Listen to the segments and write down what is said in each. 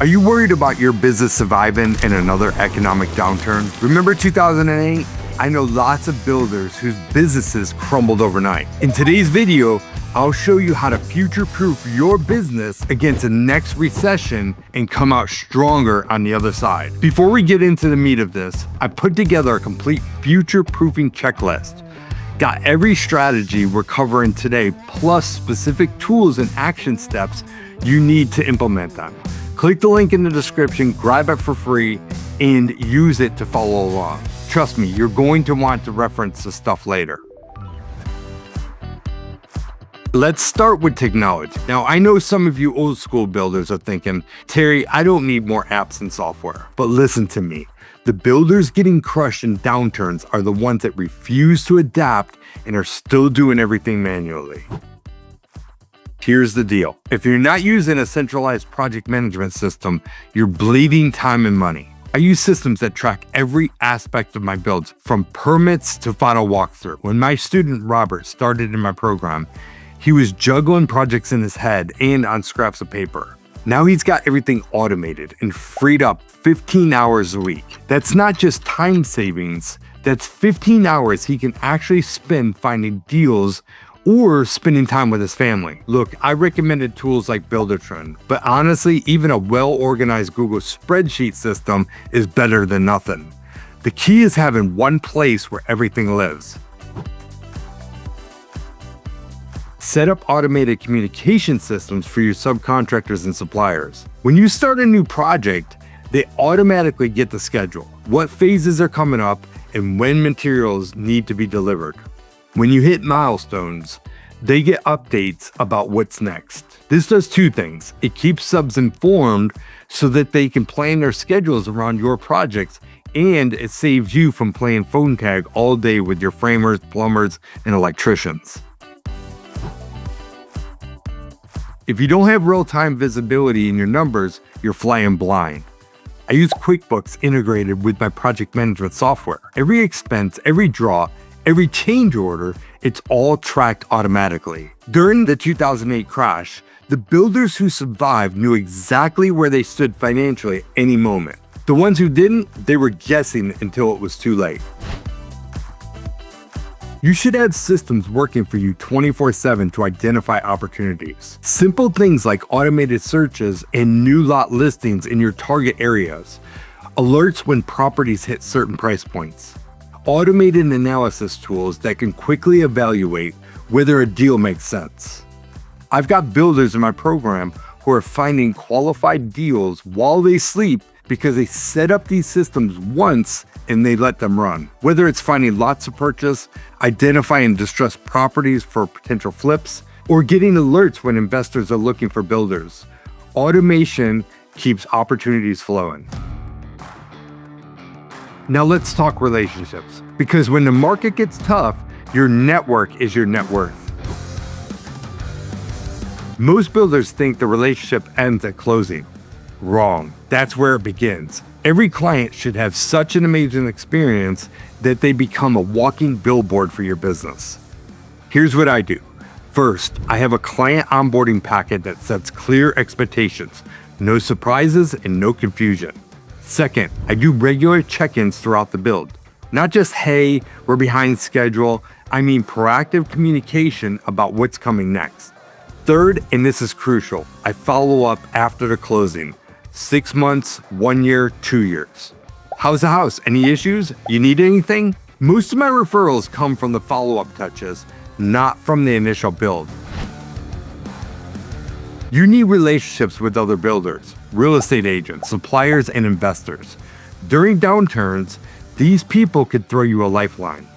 Are you worried about your business surviving in another economic downturn? Remember 2008? I know lots of builders whose businesses crumbled overnight. In today's video, I'll show you how to future-proof your business against the next recession and come out stronger on the other side. Before we get into the meat of this, I put together a complete future-proofing checklist. Got every strategy we're covering today, plus specific tools and action steps you need to implement them. Click the link in the description, grab it for free, and use it to follow along. Trust me, you're going to want to reference the stuff later. Let's start with technology. Now, I know some of you old school builders are thinking, Terry, I don't need more apps and software. But listen to me. The builders getting crushed in downturns are the ones that refuse to adapt and are still doing everything manually. Here's the deal. If you're not using a centralized project management system, you're bleeding time and money. I use systems that track every aspect of my builds, from permits to final walkthrough. When my student Robert started in my program, he was juggling projects in his head and on scraps of paper. Now he's got everything automated and freed up 15 hours a week. That's not just time savings, that's 15 hours he can actually spend finding deals or spending time with his family. Look, I recommended tools like Buildertrend, but honestly, even a well-organized Google spreadsheet system is better than nothing. The key is having one place where everything lives. Set up automated communication systems for your subcontractors and suppliers. When you start a new project, they automatically get the schedule, what phases are coming up, and when materials need to be delivered. When you hit milestones, they get updates about what's next. This does two things. It keeps subs informed so that they can plan their schedules around your projects, and it saves you from playing phone tag all day with your framers, plumbers, and electricians. If you don't have real-time visibility in your numbers, you're flying blind. I use QuickBooks integrated with my project management software. Every expense, every draw, every change order, it's all tracked automatically. During the 2008 crash, the builders who survived knew exactly where they stood financially at any moment. The ones who didn't, they were guessing until it was too late. You should have systems working for you 24/7 to identify opportunities. Simple things like automated searches and new lot listings in your target areas. Alerts when properties hit certain price points. Automated analysis tools that can quickly evaluate whether a deal makes sense. I've got builders in my program who are finding qualified deals while they sleep because they set up these systems once and they let them run. Whether it's finding lots to purchase, identifying distressed properties for potential flips, or getting alerts when investors are looking for builders, automation keeps opportunities flowing. Now let's talk relationships, because when the market gets tough, your network is your net worth. Most builders think the relationship ends at closing. Wrong. That's where it begins. Every client should have such an amazing experience that they become a walking billboard for your business. Here's what I do. First, I have a client onboarding packet that sets clear expectations, no surprises and no confusion. Second, I do regular check-ins throughout the build. Not just, hey, we're behind schedule. I mean proactive communication about what's coming next. Third, and this is crucial, I follow up after the closing. 6 months, 1 year, 2 years. How's the house? Any issues? You need anything? Most of my referrals come from the follow-up touches, not from the initial build. You need relationships with other builders, real estate agents, suppliers, and investors. During downturns, these people could throw you a lifeline.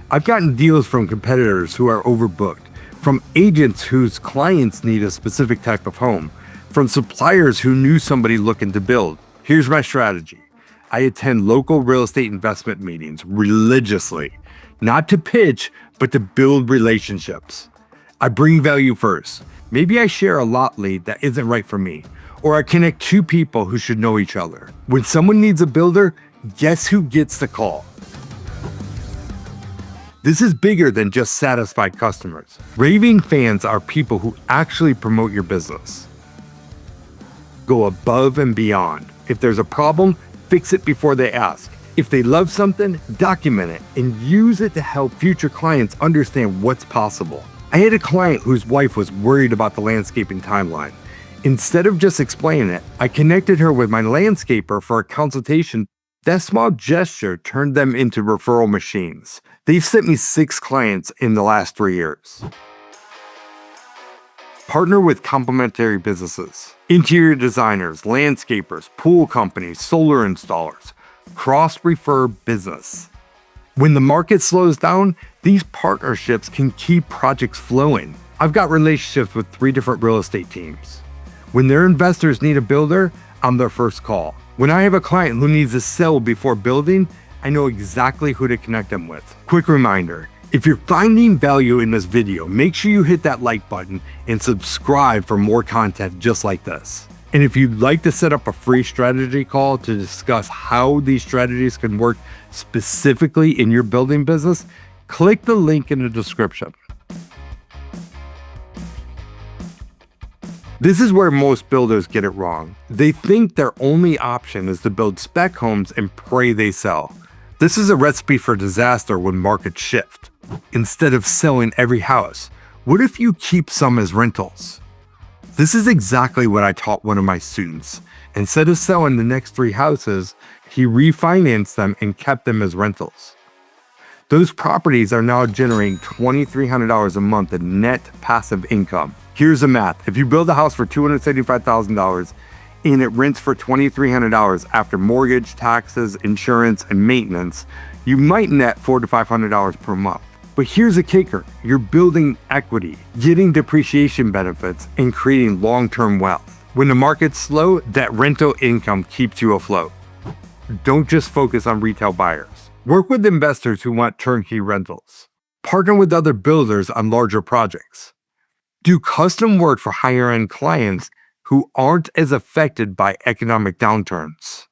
I've gotten deals from competitors who are overbooked, from agents whose clients need a specific type of home, from suppliers who knew somebody looking to build. Here's my strategy. I attend local real estate investment meetings religiously, not to pitch, but to build relationships. I bring value first. Maybe I share a lot lead that isn't right for me, or I connect two people who should know each other. When someone needs a builder, guess who gets the call? This is bigger than just satisfied customers. Raving fans are people who actually promote your business. go above and beyond. If there's a problem, fix it before they ask. If they love something, document it and use it to help future clients understand what's possible. I had a client whose wife was worried about the landscaping timeline. Instead of just explaining it, I connected her with my landscaper for a consultation. That small gesture turned them into referral machines. They've sent me 6 clients in the last 3 years. Partner with complementary businesses. Interior designers, landscapers, pool companies, solar installers. Cross-refer business. When the market slows down, these partnerships can keep projects flowing. I've got relationships with 3 different real estate teams. When their investors need a builder, I'm their first call. When I have a client who needs to sell before building, I know exactly who to connect them with. Quick reminder, if you're finding value in this video, make sure you hit that like button and subscribe for more content just like this. And if you'd like to set up a free strategy call to discuss how these strategies can work specifically in your building business, click the link in the description. This is where most builders get it wrong. They think their only option is to build spec homes and pray they sell. This is a recipe for disaster when markets shift. Instead of selling every house, what if you keep some as rentals? This is exactly what I taught one of my students. Instead of selling the next 3 houses, he refinanced them and kept them as rentals. Those properties are now generating $2,300 a month in net passive income. Here's the math. If you build a house for $275,000 and it rents for $2,300 after mortgage, taxes, insurance, and maintenance, you might net $400 to $500 per month. But here's the kicker. You're building equity, getting depreciation benefits, and creating long-term wealth. When the market's slow, that rental income keeps you afloat. Don't just focus on retail buyers. Work with investors who want turnkey rentals. Partner with other builders on larger projects. Do custom work for higher-end clients who aren't as affected by economic downturns.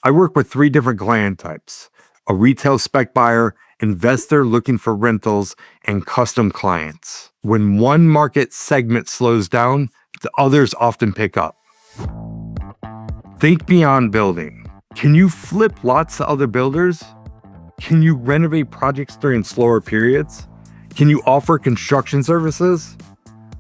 I work with 3 different client types: a retail spec buyer, investor looking for rentals, and custom clients. When one market segment slows down, the others often pick up. Think beyond building. Can you flip lots to other builders? Can you renovate projects during slower periods? Can you offer construction services?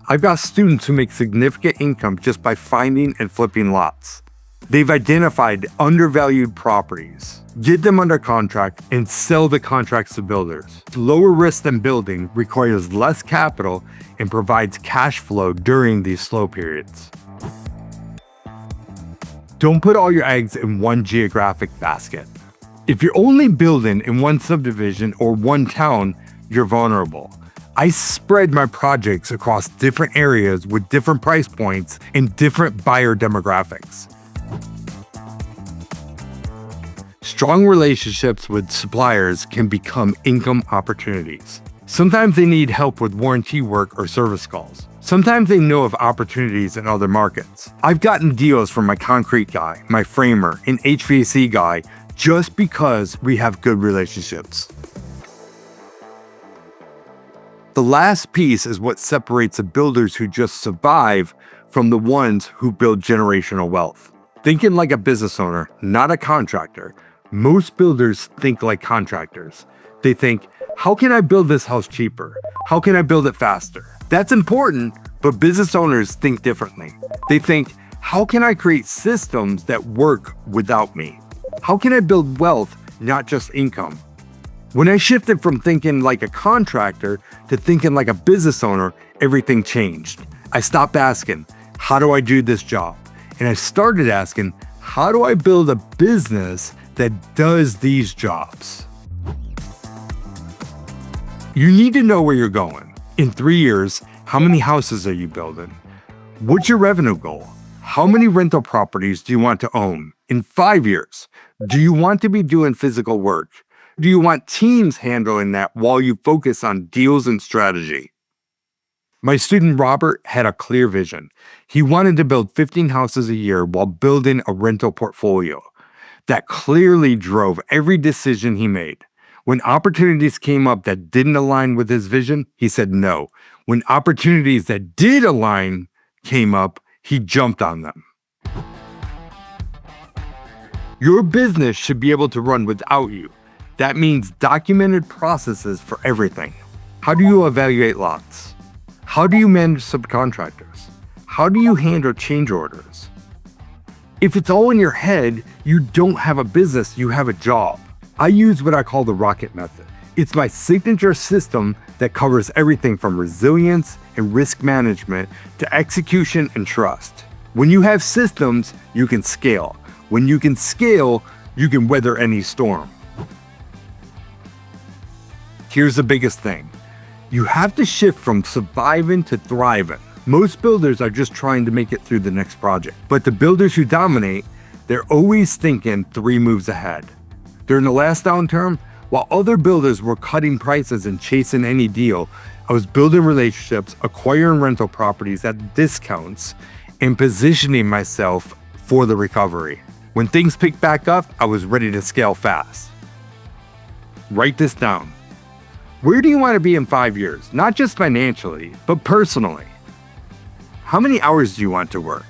I've got students who make significant income just by finding and flipping lots. They've identified undervalued properties, get them under contract, and sell the contracts to builders. Lower risk than building, requires less capital, and provides cash flow during these slow periods. Don't put all your eggs in one geographic basket. If you're only building in one subdivision or one town, you're vulnerable. I spread my projects across different areas with different price points and different buyer demographics. Strong relationships with suppliers can become income opportunities. Sometimes they need help with warranty work or service calls. Sometimes they know of opportunities in other markets. I've gotten deals from my concrete guy, my framer, and HVAC guy just because we have good relationships. The last piece is what separates the builders who just survive from the ones who build generational wealth. Thinking like a business owner, not a contractor. Most builders think like contractors. They think, how can I build this house cheaper? How can I build it faster? That's important, but business owners think differently. They think, how can I create systems that work without me? How can I build wealth, not just income? When I shifted from thinking like a contractor to thinking like a business owner, everything changed. I stopped asking, how do I do this job? And I started asking, how do I build a business that does these jobs? You need to know where you're going. In 3 years, how many houses are you building? What's your revenue goal? How many rental properties do you want to own? In 5 years, do you want to be doing physical work? Do you want teams handling that while you focus on deals and strategy? My student Robert had a clear vision. He wanted to build 15 houses a year while building a rental portfolio. That clearly drove every decision he made. When opportunities came up that didn't align with his vision, he said no. When opportunities that did align came up, he jumped on them. Your business should be able to run without you. That means documented processes for everything. How do you evaluate lots? How do you manage subcontractors? How do you handle change orders? If it's all in your head, you don't have a business, you have a job. I use what I call the rocket method. It's my signature system that covers everything from resilience and risk management to execution and trust. When you have systems, you can scale. When you can scale, you can weather any storm. Here's the biggest thing. You have to shift from surviving to thriving. Most builders are just trying to make it through the next project. But the builders who dominate, they're always thinking 3 moves ahead. During the last downturn, while other builders were cutting prices and chasing any deal, I was building relationships, acquiring rental properties at discounts, and positioning myself for the recovery. When things picked back up, I was ready to scale fast. Write this down. Where do you want to be in 5 years? Not just financially, but personally. How many hours do you want to work?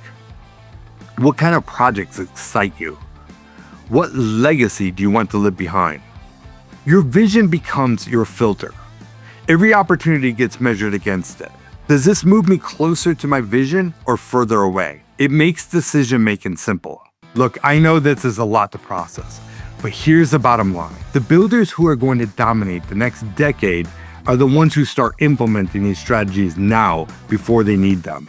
What kind of projects excite you? What legacy do you want to leave behind? Your vision becomes your filter. Every opportunity gets measured against it. Does this move me closer to my vision or further away? It makes decision making simple. Look, I know this is a lot to process, but here's the bottom line. The builders who are going to dominate the next decade are the ones who start implementing these strategies now before they need them.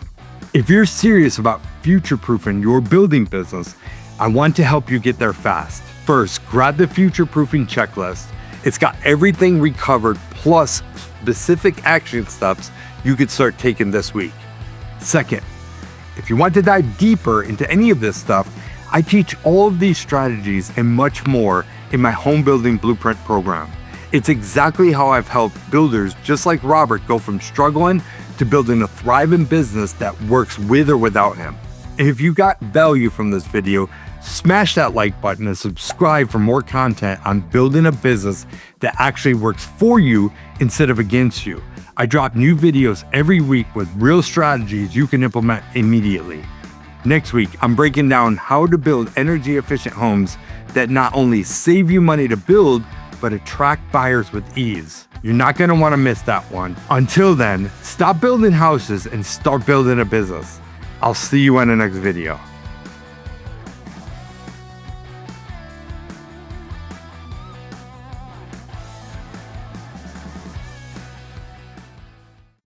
If you're serious about future-proofing your building business, I want to help you get there fast. First, grab the future-proofing checklist. It's got everything recovered plus specific action steps you could start taking this week. Second, if you want to dive deeper into any of this stuff, I teach all of these strategies and much more in my home building blueprint program. It's exactly how I've helped builders just like Robert go from struggling to building a thriving business that works with or without him. And if you got value from this video, smash that like button and subscribe for more content on building a business that actually works for you instead of against you. I drop new videos every week with real strategies you can implement immediately. Next week, I'm breaking down how to build energy efficient homes that not only save you money to build, but attract buyers with ease. You're not going to want to miss that one. Until then, stop building houses and start building a business. I'll see you in the next video.